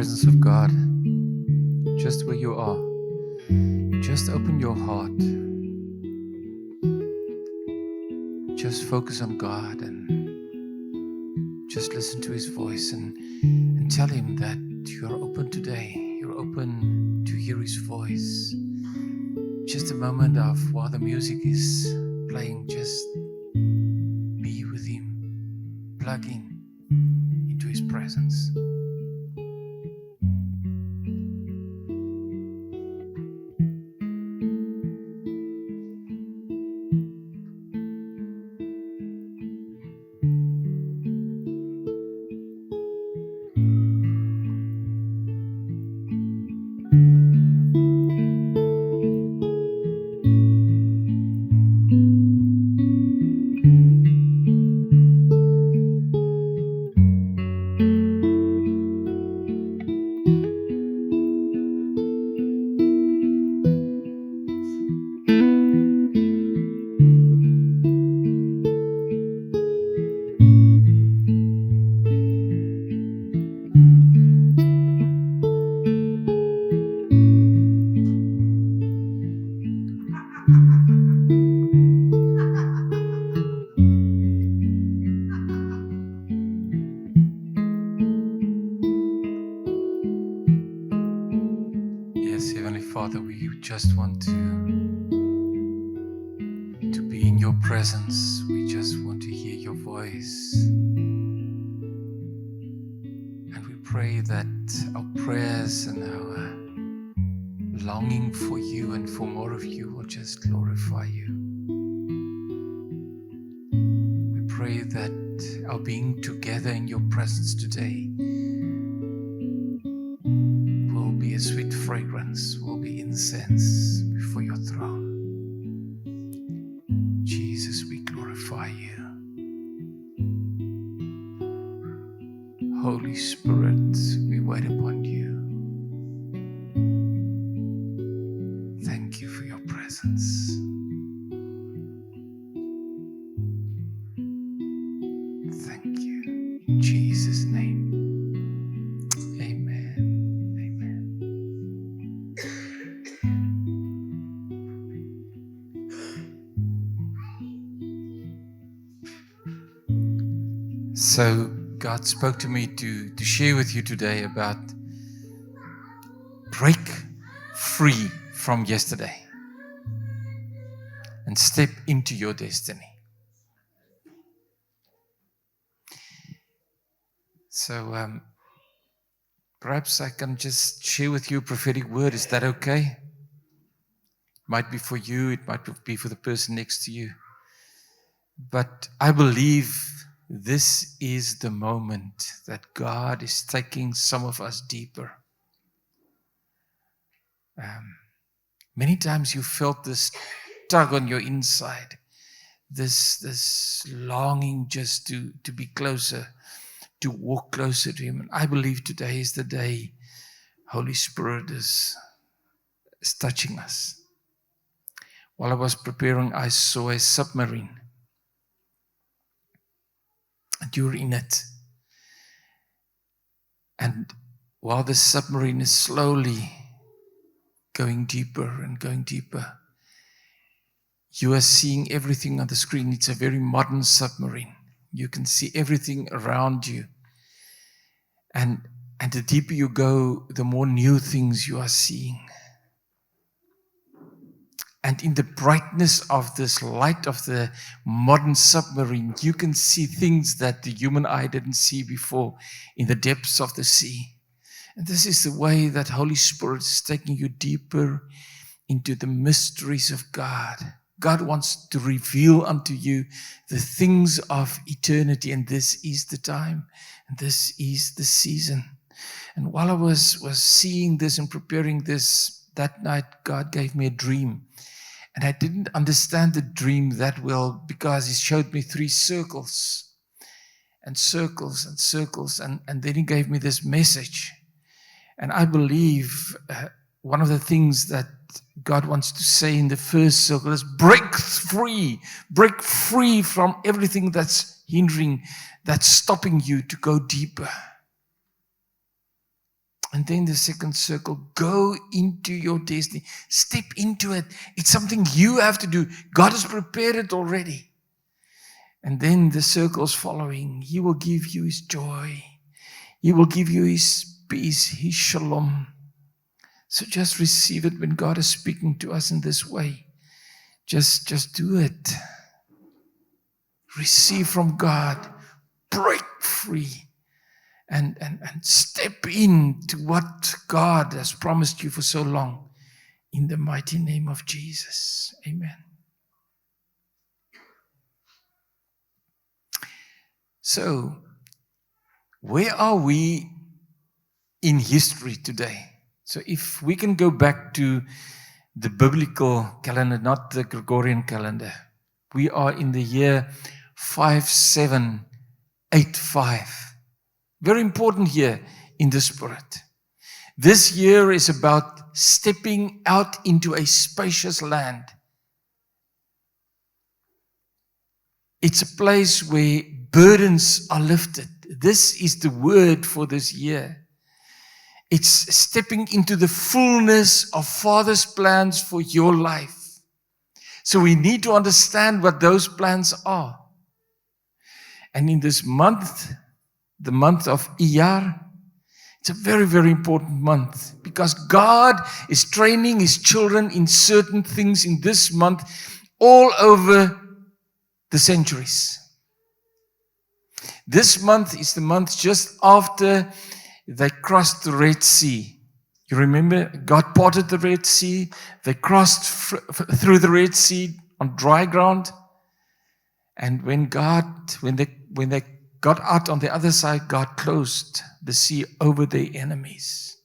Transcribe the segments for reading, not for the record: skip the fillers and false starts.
presence of God, just where you are, just open your heart. Just focus on God and just listen to His voice and tell Him that you are open today. You're open to hear His voice. Just a moment of while the music is playing, just be with Him, plug in into His presence. Yes, Heavenly Father, we just want to be in your presence. We just want to hear your voice. And we pray that our prayers and our longing for you and for more of you will just glorify you. We pray that our being together in your presence today will be a sweet fragrance, will be incense before your throne. Jesus, we glorify you. Holy Spirit, we wait upon you. Thank you for your presence. Thank you. In Jesus' name. Amen. Amen. So God spoke to me to share with you today about break free from yesterday and step into your destiny. So perhaps I can just share with you a prophetic word. Is that okay? It might be for you, it might be for the person next to you. But I believe this is the moment that God is taking some of us deeper. Many times you felt this tug on your inside, this longing just to be closer, to walk closer to Him. And I believe today is the day Holy Spirit is touching us. While I was preparing, I saw a submarine. And you're in it. And while the submarine is slowly going deeper and going deeper, you are seeing everything on the screen. It's a very modern submarine. You can see everything around you. And the deeper you go, the more new things you are seeing. And in the brightness of this light of the modern submarine, you can see things that the human eye didn't see before in the depths of the sea. And this is the way that Holy Spirit is taking you deeper into the mysteries of God. God wants to reveal unto you the things of eternity, and this is the time, and this is the season. And while I was seeing this and preparing this, that night God gave me a dream. And I didn't understand the dream that well because He showed me 3 circles and circles and circles. And then He gave me this message. And I believe one of the things that God wants to say in the first circle is break free from everything that's hindering, that's stopping you to go deeper. And then the second circle, go into your destiny. Step into it. It's something you have to do. God has prepared it already. And then the circles following, He will give you His joy. He will give you His peace, His shalom. So just receive it when God is speaking to us in this way. Just do it. Receive from God. Break free. And step into what God has promised you for so long. In the mighty name of Jesus. Amen. So, where are we in history today? So if we can go back to the biblical calendar, not the Gregorian calendar. We are in the year 5785. Very important here in the Spirit. This year is about stepping out into a spacious land. It's a place where burdens are lifted. This is the word for this year. It's stepping into the fullness of Father's plans for your life. So we need to understand what those plans are. And in this month, the month of Iyar, it's a very, very important month because God is training His children in certain things in this month all over the centuries. This month is the month just after they crossed the Red Sea. You remember, God parted the Red Sea. They crossed through the Red Sea on dry ground. And when they got out on the other side, God closed the sea over their enemies.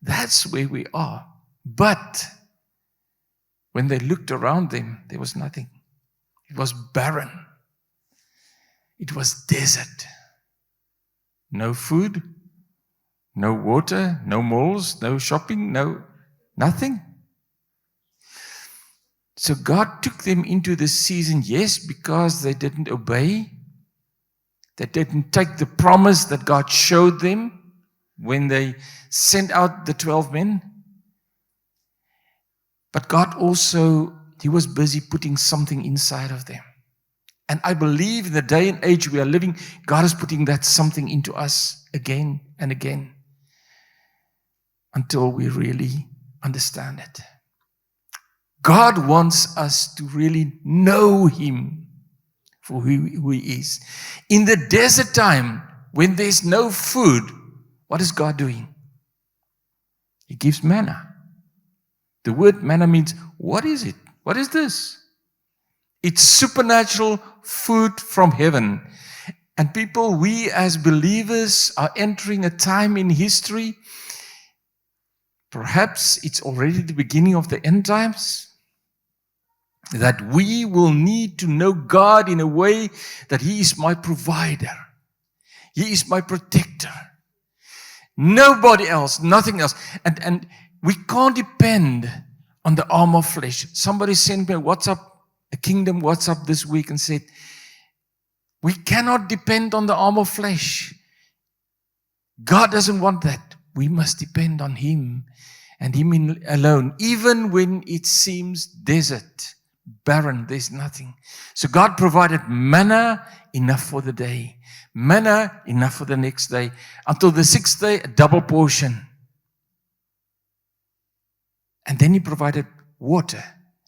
That's where we are. But when they looked around them, there was nothing. It was barren. It was desert. No food. No water, no malls, no shopping, nothing. So God took them into this season, yes, because they didn't obey. They didn't take the promise that God showed them when they sent out the 12 men. But God also, He was busy putting something inside of them. And I believe in the day and age we are living, God is putting that something into us again and again. Until we really understand it. God wants us to really know Him for who He is. In the desert time, when there's no food, what is God doing? He gives manna. The word manna means, what is it? What is this? It's supernatural food from heaven. And people, we as believers are entering a time in history. Perhaps it's already the beginning of the end times, that we will need to know God in a way that He is my provider. He is my protector. Nobody else, nothing else. And we can't depend on the arm of flesh. Somebody sent me a Kingdom WhatsApp this week and said, we cannot depend on the arm of flesh. God doesn't want that. We must depend on Him and Him alone. Even when it seems desert, barren, there's nothing. So God provided manna enough for the day. Manna enough for the next day. Until the sixth day, a double portion. And then He provided water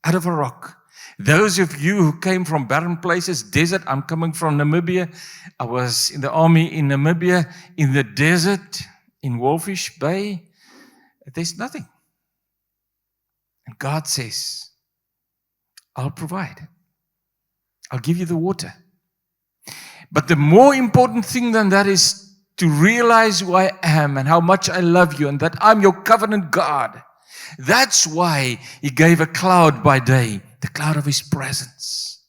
out of a rock. Those of you who came from barren places, desert, I'm coming from Namibia. I was in the army in Namibia, in the desert, in Wolfish Bay. There's nothing. And God says, I'll provide. I'll give you the water. But the more important thing than that is to realize who I am and how much I love you and that I'm your covenant God. That's why He gave a cloud by day, the cloud of His presence.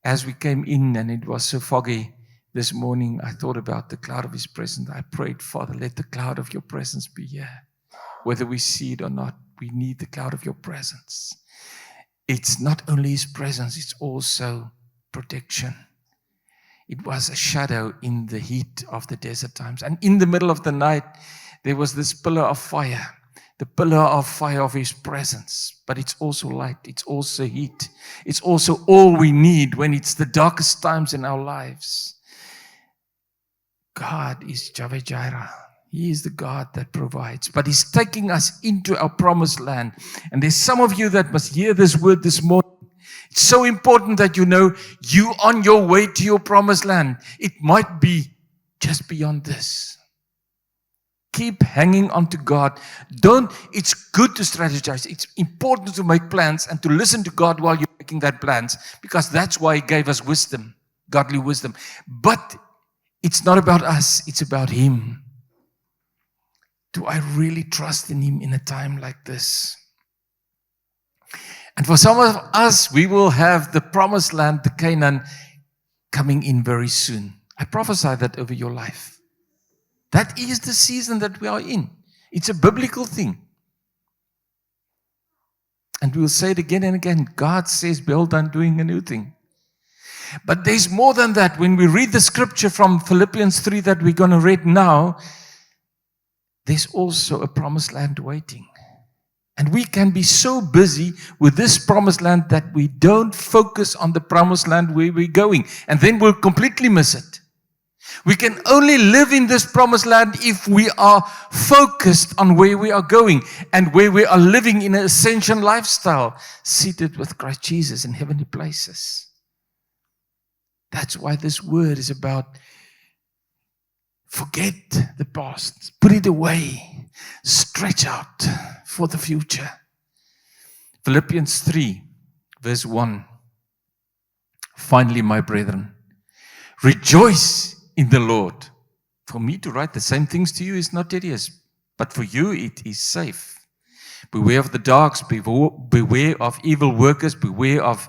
As we came in and it was so foggy this morning, I thought about the cloud of His presence. I prayed, Father, let the cloud of your presence be here. Whether we see it or not, we need the cloud of your presence. It's not only His presence, it's also protection. It was a shadow in the heat of the desert times. And in the middle of the night, there was this pillar of fire. The pillar of fire of His presence. But it's also light. It's also heat. It's also all we need when it's the darkest times in our lives. God is Jehovah Jireh. He is the God that provides. But He's taking us into our promised land. And there's some of you that must hear this word this morning. It's so important that you know you're on your way to your promised land. It might be just beyond this. Keep hanging on to God. It's good to strategize. It's important to make plans and to listen to God while you're making that plans, because that's why He gave us wisdom, godly wisdom. But it's not about us. It's about Him. Do I really trust in Him in a time like this? And for some of us, we will have the promised land, the Canaan, coming in very soon. I prophesy that over your life. That is the season that we are in. It's a biblical thing. And we will say it again and again. God says, behold, I'm doing a new thing. But there's more than that. When we read the scripture from Philippians 3 that we're going to read now, there's also a promised land waiting. And we can be so busy with this promised land that we don't focus on the promised land where we're going. And then we'll completely miss it. We can only live in this promised land if we are focused on where we are going and where we are living in an ascension lifestyle, seated with Christ Jesus in heavenly places. That's why this word is about forget the past, put it away, stretch out for the future. Philippians 3, verse 1. Finally, my brethren, rejoice in the Lord. For me to write the same things to you is not tedious, but for you it is safe. Beware of the dogs, beware of evil workers, beware of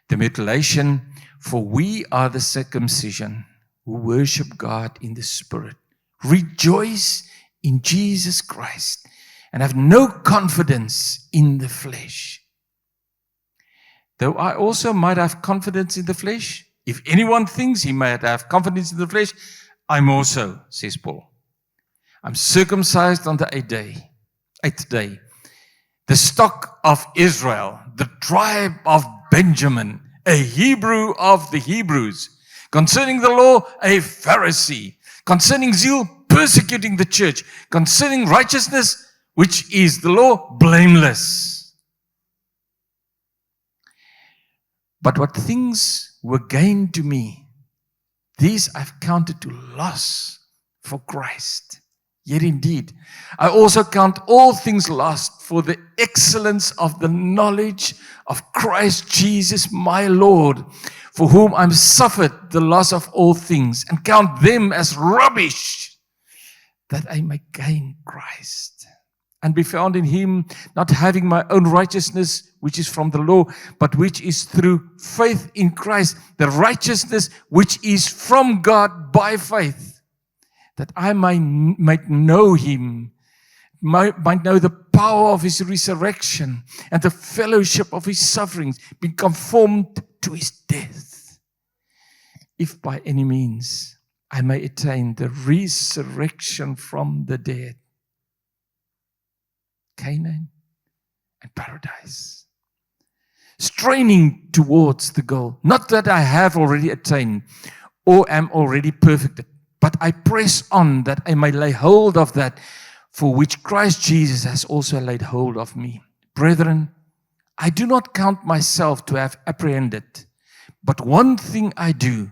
the mutilation, for we are the circumcision who worship God in the Spirit. Rejoice in Jesus Christ and have no confidence in the flesh. Though I also might have confidence in the flesh, if anyone thinks he might have confidence in the flesh, I'm also, says Paul. I'm circumcised on the eighth day. The stock of Israel, the tribe of Benjamin, a Hebrew of the Hebrews. Concerning the law, a Pharisee. Concerning zeal, persecuting the church. Concerning righteousness, which is the law, blameless. But what things were gained to me, these I've counted to loss for Christ. Yet indeed, I also count all things lost for the excellence of the knowledge of Christ Jesus my Lord, for whom I'm suffered the loss of all things, and count them as rubbish, that I may gain Christ, and be found in Him, not having my own righteousness, which is from the law, but which is through faith in Christ, the righteousness which is from God by faith, that I might know Him, might know the power of His resurrection and the fellowship of His sufferings, be conformed to His death, if by any means I may attain the resurrection from the dead. Canaan and paradise. Straining towards the goal. Not that I have already attained or am already perfected, but I press on that I may lay hold of that for which Christ Jesus has also laid hold of me. Brethren, I do not count myself to have apprehended, but one thing I do,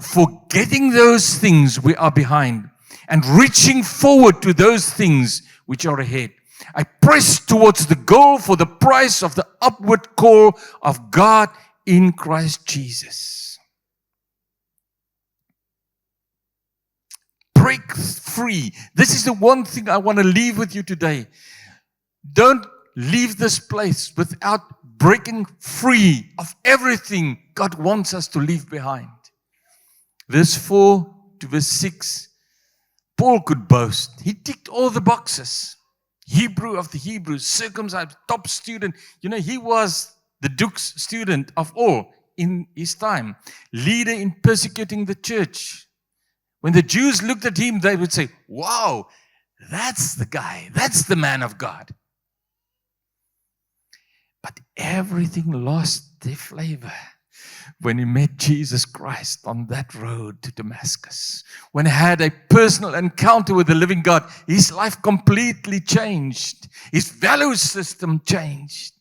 forgetting those things which are behind and reaching forward to those things which are ahead. I press towards the goal for the prize of the upward call of God in Christ Jesus. Break free. This is the one thing I want to leave with you today. Don't leave this place without breaking free of everything God wants us to leave behind. Verse 4 to verse 6, Paul could boast. He ticked all the boxes. Hebrew of the Hebrews, circumcised, top student. You know, he was the Duke's student of all in his time, leader in persecuting the church. When the Jews looked at him, they would say, wow, that's the guy, that's the man of God. But everything lost their flavor when he met Jesus Christ on that road to Damascus. When he had a personal encounter with the living God, his life completely changed. His value system changed.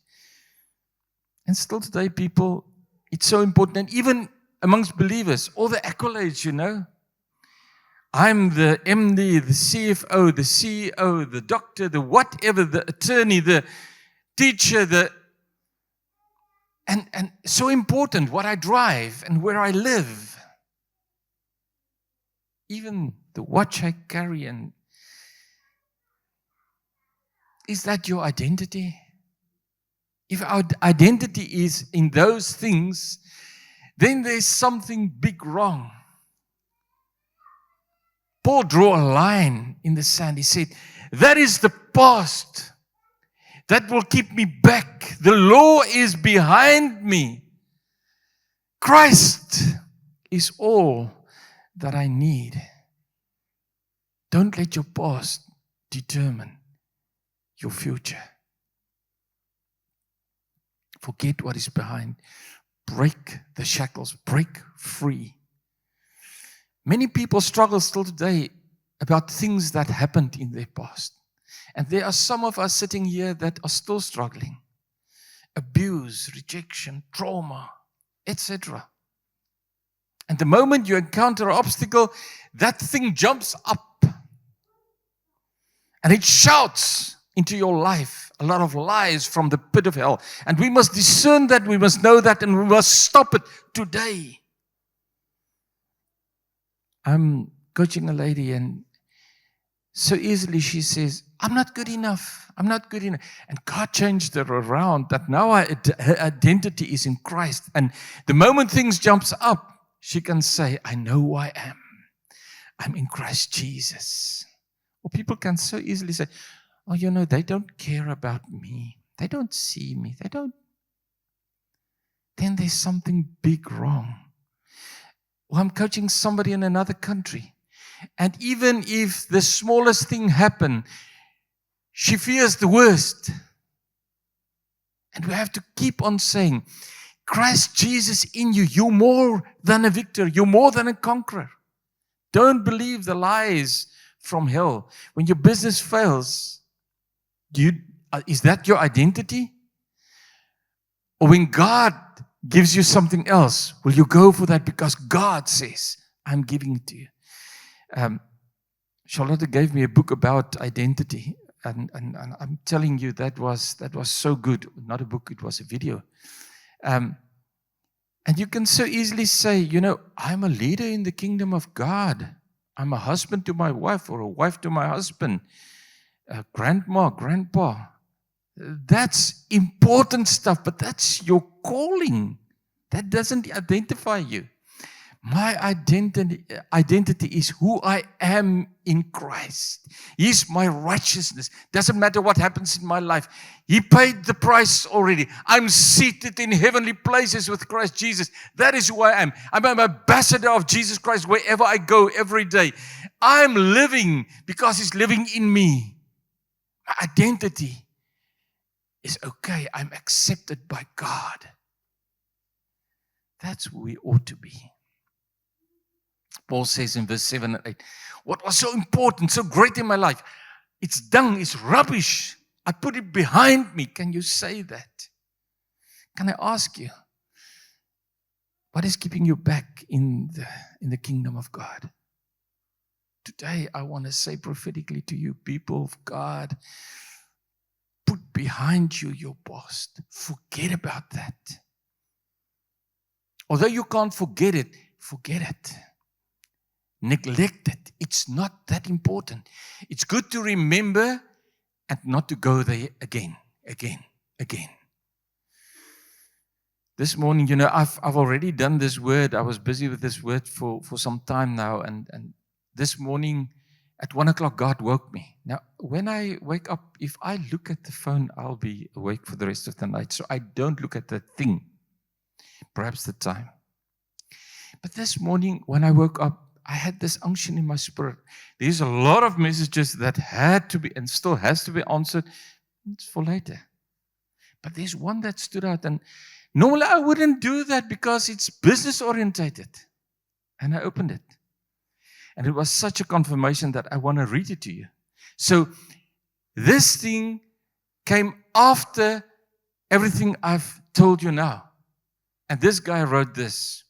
And still today, people, it's so important. And even amongst believers, all the accolades, you know. I'm the MD, the CFO, the CEO, the doctor, the whatever, the attorney, the teacher, and so important what I drive and where I live. Even the watch I carry. And is that your identity? If our identity is in those things, then there's something big wrong. Paul drew a line in the sand. He said, that is the past. That will keep me back. The law is behind me. Christ is all that I need. Don't let your past determine your future. Forget what is behind. Break the shackles. Break free. Many people struggle still today about things that happened in their past. And there are some of us sitting here that are still struggling. Abuse, rejection, trauma, etc. And the moment you encounter an obstacle, that thing jumps up. And it shouts into your life a lot of lies from the pit of hell. And we must discern that, we must know that, and we must stop it today. I'm coaching a lady, and so easily she says, I'm not good enough. I'm not good enough. And God changed her around that now her identity is in Christ. And the moment things jumps up, she can say, I know who I am. I'm in Christ Jesus. Or people can so easily say, oh, you know, they don't care about me. They don't see me. They don't. Then there's something big wrong. Or I'm coaching somebody in another country. And even if the smallest thing happen, she fears the worst. And we have to keep on saying, Christ Jesus in you, you're more than a victor. You're more than a conqueror. Don't believe the lies from hell. When your business fails, is that your identity? Or when God gives you something else, will you go for that because God says, I'm giving it to you? Charlotte gave me a book about identity, and I'm telling you that was so good. Not a book, it was a video. And you can so easily say, you know, I'm a leader in the kingdom of God. I'm a husband to my wife, or a wife to my husband, grandma, grandpa. That's important stuff, but that's your calling. That doesn't identify you. My identity is who I am in Christ. He's my righteousness. Doesn't matter what happens in my life. He paid the price already. I'm seated in heavenly places with Christ Jesus. That is who I am. I'm an ambassador of Jesus Christ wherever I go every day. I'm living because He's living in me. My identity is okay. I'm accepted by God. That's who we ought to be. Paul says in verse 7 and 8, what was so important, so great in my life, it's dung, it's rubbish. I put it behind me. Can you say that? Can I ask you, what is keeping you back in the kingdom of God? Today, I want to say prophetically to you, people of God, put behind you your past. Forget about that. Although you can't forget it, forget it. Neglect it. It's not that important. It's good to remember and not to go there again. This morning, you know, I've already done this word. I was busy with this word for some time now. And this morning at 1 o'clock, God woke me. Now, when I wake up, if I look at the phone, I'll be awake for the rest of the night. So I don't look at the thing. perhaps the time. But this morning, when I woke up, I had this unction in my spirit. There's a lot of messages that had to be and still has to be answered. It's for later. But there's one that stood out, and normally I wouldn't do that because it's business orientated. And I opened it. And it was such a confirmation that I want to read it to you. So this thing came after everything I've told you now. And this guy wrote this.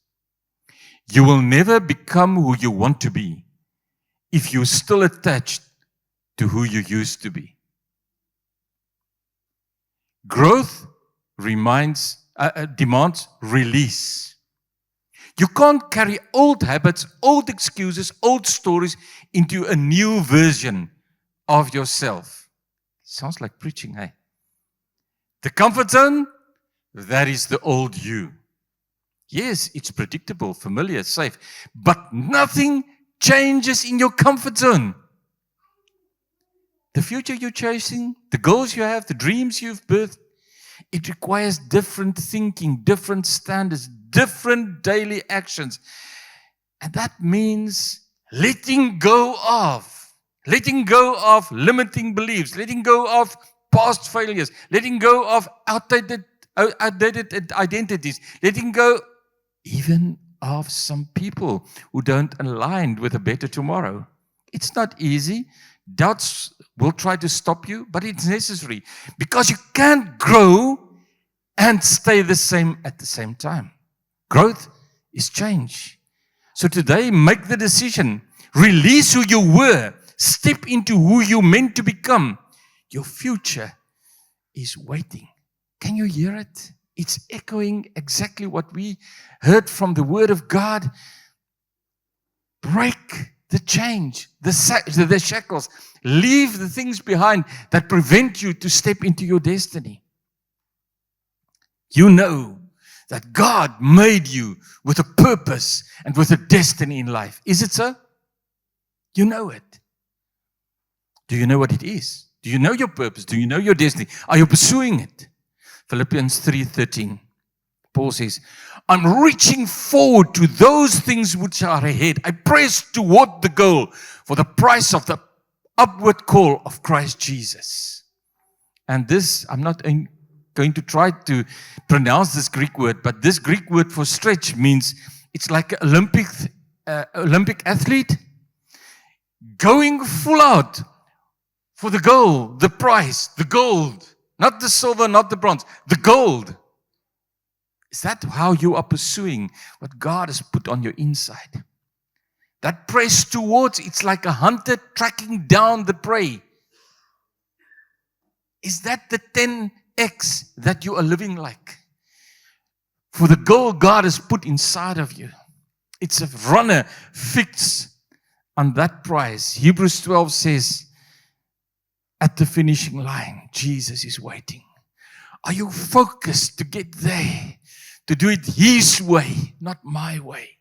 You will never become who you want to be if you're still attached to who you used to be. Growth demands release. You can't carry old habits, old excuses, old stories into a new version of yourself. Sounds like preaching, hey? The comfort zone, that is the old you. Yes, it's predictable, familiar, safe, but nothing changes in your comfort zone. The future you're chasing, the goals you have, the dreams you've birthed, it requires different thinking, different standards, different daily actions. And that means letting go of limiting beliefs, letting go of past failures, letting go of outdated identities, letting go even of some people who don't align with a better tomorrow. It's not easy. Doubts will try to stop you, but it's necessary because you can't grow and stay the same at the same time. Growth is change. So today, make the decision. Release who you were. Step into who you're meant to become. Your future is waiting. Can you hear it? It's echoing exactly what we heard from the Word of God. Break the change, the shackles. Leave the things behind that prevent you to step into your destiny. You know that God made you with a purpose and with a destiny in life. Is it so? You know it. Do you know what it is? Do you know your purpose? Do you know your destiny? Are you pursuing it? Philippians 3:13. Paul says, I'm reaching forward to those things which are ahead. I press toward the goal for the price of the upward call of Christ Jesus. And this, I'm not going to try to pronounce this Greek word, but this Greek word for stretch means it's like an Olympic athlete going full out for the goal, the prize, the gold. Not the silver, not the bronze, the gold. Is that how you are pursuing what God has put on your inside? That press towards, it's like a hunter tracking down the prey. Is that the 10x that you are living like? For the goal God has put inside of you. It's a runner fixed on that prize. Hebrews 12 says, at the finishing line, Jesus is waiting. Are you focused to get there? To do it His way, not my way?